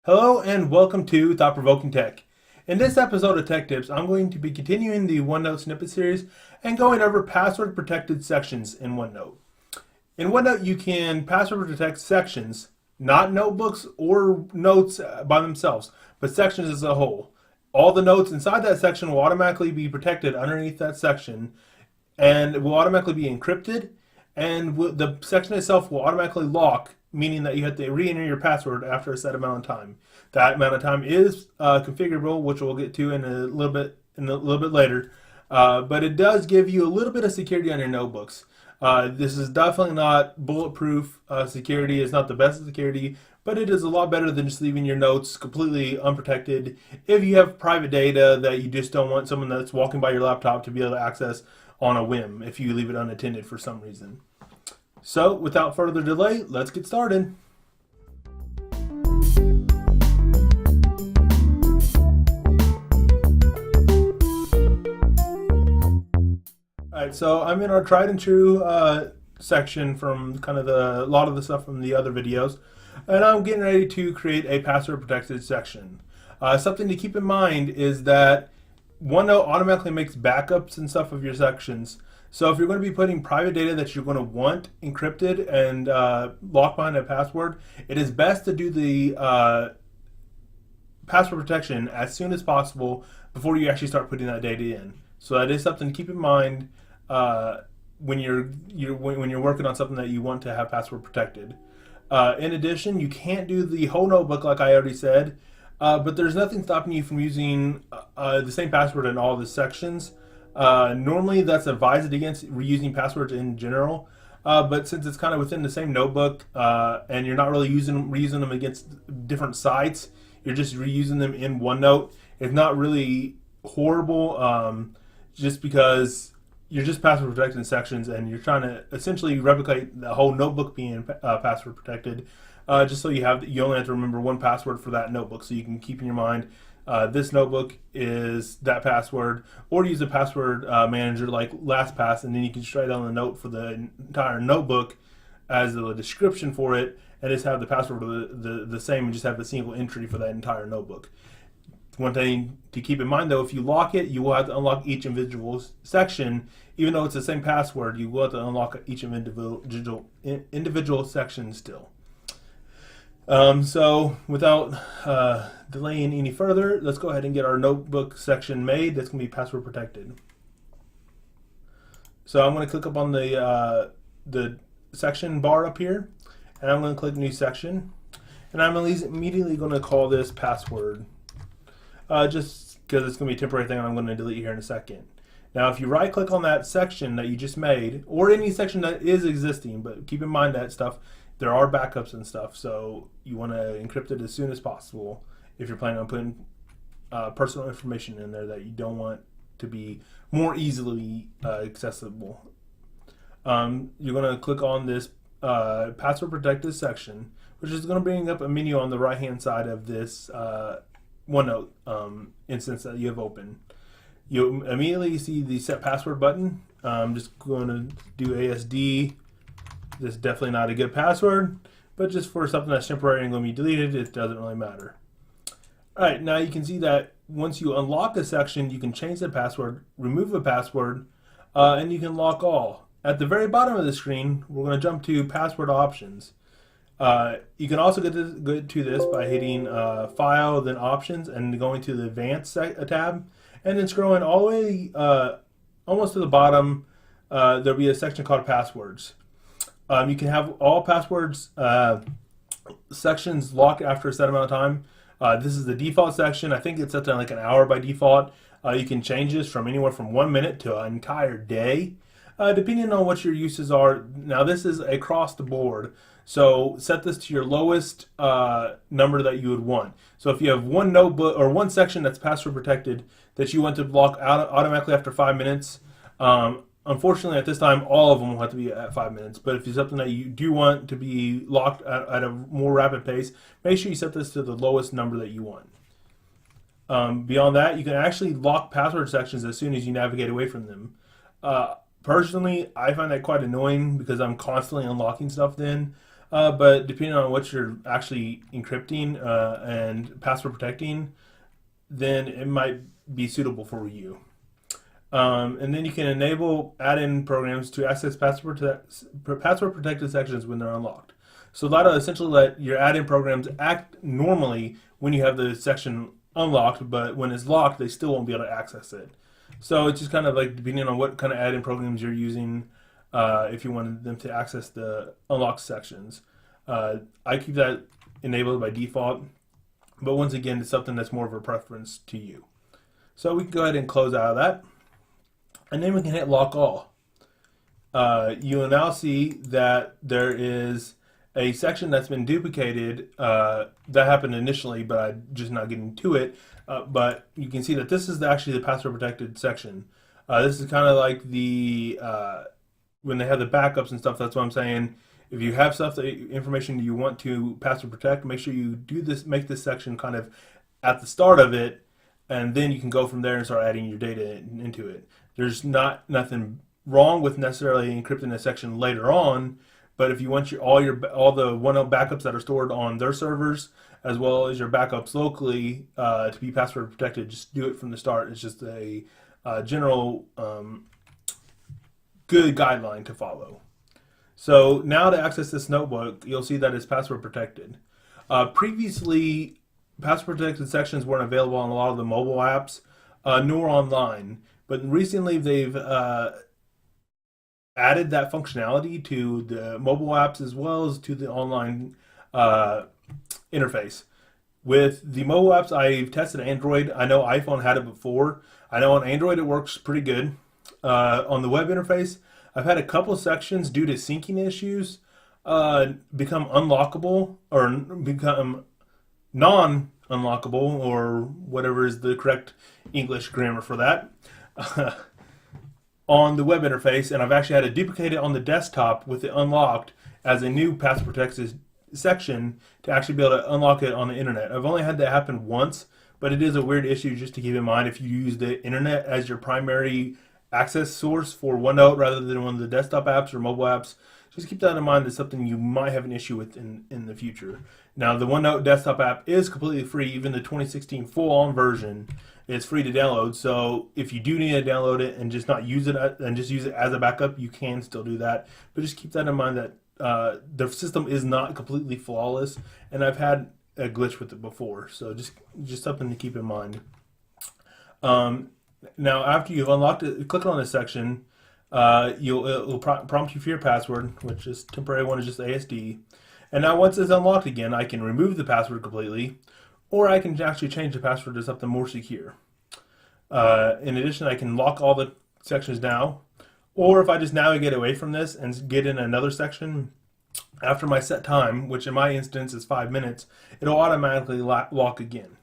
Hello and welcome to Thought Provoking Tech. In this episode of Tech Tips, I'm going to be continuing the OneNote snippet series and going over password protected sections in OneNote. In OneNote, you can password protect sections, not notebooks or notes by themselves, but sections as a whole. All the notes inside that section will automatically be protected underneath that section and it will automatically be encrypted, and the section itself will automatically lock, meaning that you have to re-enter your password after a set amount of time. That amount of time is configurable, which we'll get to in a little bit later. But it does give you a little bit of security on your notebooks. This is definitely not bulletproof security. It's not the best security, but it is a lot better than just leaving your notes completely unprotected. If you have private data that you just don't want someone that's walking by your laptop to be able to access on a whim if you leave it unattended for some reason. So, without further delay, let's get started. Alright, so I'm in our tried and true section from kind of a lot of the stuff from the other videos, and I'm getting ready to create a password protected section. Something to keep in mind is that OneNote automatically makes backups and stuff of your sections. So if you're going to be putting private data that you're going to want encrypted and locked behind a password, it is best to do the password protection as soon as possible before you actually start putting that data in. So that is something to keep in mind when you're working on something that you want to have password protected. In addition, you can't do the whole notebook like I already said, but there's nothing stopping you from using the same password in all the sections. Normally that's advised against reusing passwords in general, but since it's kind of within the same notebook and you're not really reusing them against different sites, you're just reusing them in OneNote. It's not really horrible, just because you're just password protected in sections and you're trying to essentially replicate the whole notebook being password protected, just so you only have to remember one password for that notebook, so you can keep in your mind this notebook is that password, or use a password manager like LastPass, and then you can just write down the note for the entire notebook as a description for it, and just have the password the same, and just have a single entry for that entire notebook. One thing to keep in mind though, if you lock it, you will have to unlock each individual section. Even though it's the same password, you will have to unlock each individual section still. So without delaying any further, let's go ahead and get our notebook section made. That's going to be password protected. So I'm going to click up on the section bar up here, and I'm going to click new section, and I'm immediately going to call this password, just because it's going to be a temporary thing I'm going to delete here in a second. Now if you right click on that section that you just made, or any section that is existing, but keep in mind that stuff, there are backups and stuff, so you want to encrypt it as soon as possible if you're planning on putting personal information in there that you don't want to be more easily accessible. You're going to click on this password protected section, which is going to bring up a menu on the right hand side of this OneNote instance that you have open. You'll immediately see the set password button. I'm just going to do ASD. This is definitely not a good password, but just for something that's temporary and going to be deleted, it doesn't really matter. Alright, now you can see that once you unlock a section, you can change the password, remove a password, and you can lock all. At the very bottom of the screen, we're going to jump to password options. You can also get to this by hitting File, then Options, and going to the Advanced tab, and then scrolling all the way almost to the bottom. There'll be a section called Passwords. You can have all passwords sections locked after a set amount of time. This is the default section. I think it's set to like an hour by default. You can change this from anywhere from 1 minute to an entire day, depending on what your uses are. Now this is across the board, so set this to your lowest number that you would want. So if you have one notebook or one section that's password protected that you want to block out automatically after 5 minutes, unfortunately, at this time, all of them will have to be at 5 minutes. But if it's something that you do want to be locked at a more rapid pace, make sure you set this to the lowest number that you want. Beyond that, you can actually lock password sections as soon as you navigate away from them. Personally, I find that quite annoying because I'm constantly unlocking stuff then. but depending on what you're actually encrypting and password protecting, then it might be suitable for you. And then you can enable add-in programs to access password protected sections when they're unlocked. So that'll essentially let your add-in programs act normally when you have the section unlocked, but when it's locked, they still won't be able to access it. So it's just kind of like depending on what kind of add-in programs you're using, if you wanted them to access the unlocked sections. I keep that enabled by default, but once again, it's something that's more of a preference to you. So we can go ahead and close out of that, and then we can hit lock all. You will now see that there is a section that's been duplicated. That happened initially, but I'm just not getting to it. But you can see that this is actually the password protected section. This is kind of like the when they have the backups and stuff. That's what I'm saying. If you have stuff, information you want to password protect, make sure you do this. Make this section kind of at the start of it, and then you can go from there and start adding your data into it. There's nothing wrong with necessarily encrypting a section later on, but if you want all the OneNote backups that are stored on their servers, as well as your backups locally, to be password protected, just do it from the start. It's just a general good guideline to follow. So now to access this notebook, you'll see that it's password protected. Previously, password protected sections weren't available on a lot of the mobile apps, nor online. But recently they've added that functionality to the mobile apps as well as to the online interface. With the mobile apps, I've tested Android. I know iPhone had it before. I know on Android it works pretty good. On the web interface, I've had a couple sections due to syncing issues become unlockable or become non-unlockable, or whatever is the correct English grammar for that, on the web interface, and I've actually had to duplicate it on the desktop with it unlocked as a new password protected section to actually be able to unlock it on the internet. I've only had that happen once, but it is a weird issue just to keep in mind if you use the internet as your primary access source for OneNote rather than one of the desktop apps or mobile apps. Just keep that in mind. It's something you might have an issue with in the future. Now, the OneNote desktop app is completely free. Even the 2016 full-on version is free to download. So if you do need to download it and just not use it and just use it as a backup, you can still do that. But just keep that in mind that the system is not completely flawless, and I've had a glitch with it before. So just something to keep in mind. Now, after you've unlocked it, click on this section. It'll prompt you for your password, which is temporary one is just ASD. And now once it's unlocked again, I can remove the password completely, or I can actually change the password to something more secure. In addition, I can lock all the sections now, or if I just navigate away from this and get in another section, after my set time, which in my instance is 5 minutes, it'll automatically lock again.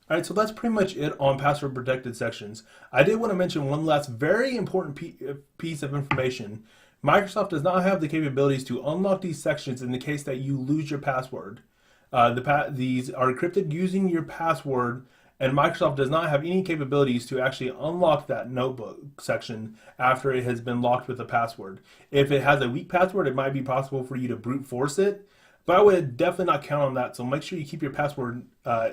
All right, so that's pretty much it on password protected sections. I did want to mention one last very important piece of information. Microsoft does not have the capabilities to unlock these sections in the case that you lose your password. These are encrypted using your password, and Microsoft does not have any capabilities to actually unlock that notebook section after it has been locked with a password. If it has a weak password, it might be possible for you to brute force it, but I would definitely not count on that. So make sure you keep your password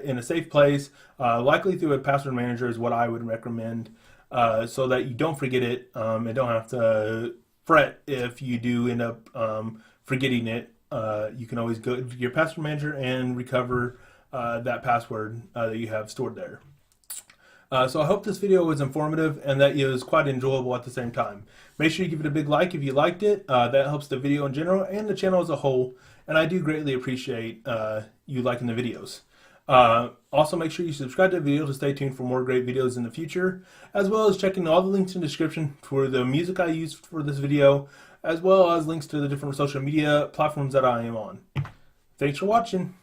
in a safe place, likely through a password manager is what I would recommend, so that you don't forget it and don't have to fret if you do end up forgetting it. You can always go to your password manager and recover that password that you have stored there. So I hope this video was informative and that it was quite enjoyable at the same time. Make sure you give it a big like if you liked it. That helps the video in general and the channel as a whole. And I do greatly appreciate you liking the videos. Also, make sure you subscribe to the video to stay tuned for more great videos in the future, as well as checking all the links in the description for the music I used for this video, as well as links to the different social media platforms that I am on. Thanks for watching.